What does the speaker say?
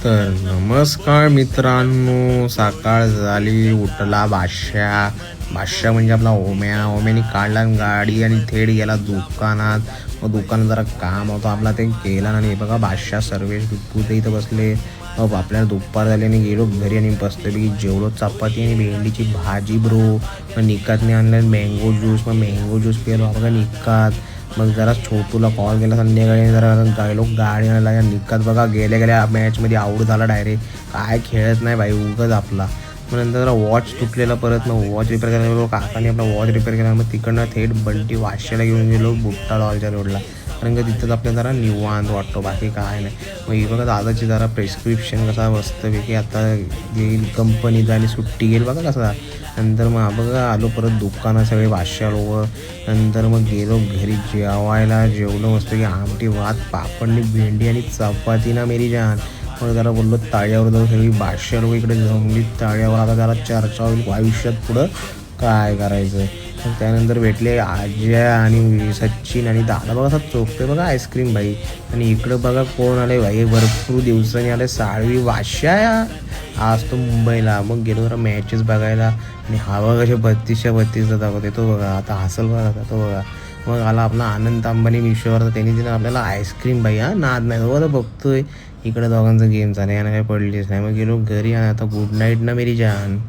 तर नमस्कार मित्रांनो, सकाळ झाली. उठला बादशाह म्हणजे आपला ओम्याने काढला गाडी आणि थेट गेला दुकानात. मग दुकानात जरा काम होतं आपला, ते केला. आणि बघा बादशाह सर्वेश बिप्पू ते इथं बसले. मग आपल्याला दुपार झाली आणि गेलो घरी आणि बसलेली जेवलो चपाती आणि भेंडीची भाजी ब्रो. मग निकातने आणलं मँगो ज्यूस, मग मँगो ज्यूस पिलो बघा निकात. मग जरा छोटूला कॉल केला संध्याकाळी, जरा गेलो गाडी आणायला. निकात बघा गेल्या मॅचमध्ये आऊट झाला डायरेक्ट. काय खेळत नाही भाई, उगाच आपला. मग नंतर जरा वॉच तुटलेला, परत मग वॉच रिपेअर करायला गेलो. काकाने आपला वॉच रिपेअर केला. मग तिकडनं थेट बंटी वाशाला घेऊन गेलो बुट्टा लॉलच्या रोडला. कारण का तिथंच आपल्याला जरा निवांत वाटतो, बाकी काय नाही. मग ही बघा दादाची जरा प्रेस्क्रिप्शन कसा मस्तपैकी आता येईल कंपनी आणि सुट्टी घेईल बघा कसा. नंतर मग बघा आलो परत दुकानात सगळे बादशाह लोक. नंतर मग गेलो घरी जेवायला. जेवलो मस्त की आमटी भात पापडनी भेंडी आणि चपाती ना मेरी जान. मग जरा बोललो ताळ्यावर जाऊ, सगळी बादशाह लोक इकडे जमली ताळ्यावर. आता जरा चर्चा होईल आयुष्यात पुढं काय करायचं. मग त्यानंतर भेटले आज्या आणि सचिन आणि दादा बघा असं चोपते बघा आईस्क्रीम भाई. आणि इकडं बघा कोण आले भाई, भरपूर दिवसांनी आले साळवी बादशाह. आज तो मुंबईला. मग गेलो जरा मॅचेस बघायला. आणि हवा कसे 32 दाखवते तो बघा. आता हसल बघा तो बघा. मग आला आपला आनंद अंबानी विश्वावर, त्यांनी दिलं आपल्याला आईस्क्रीम भाई. नाद नाही तो आता बघतोय इकडं दोघांचं गेम चालू, यानं काही पडलीच नाही. मग गेलो घरी आणि आता गुड नाईट ना मेरी जान.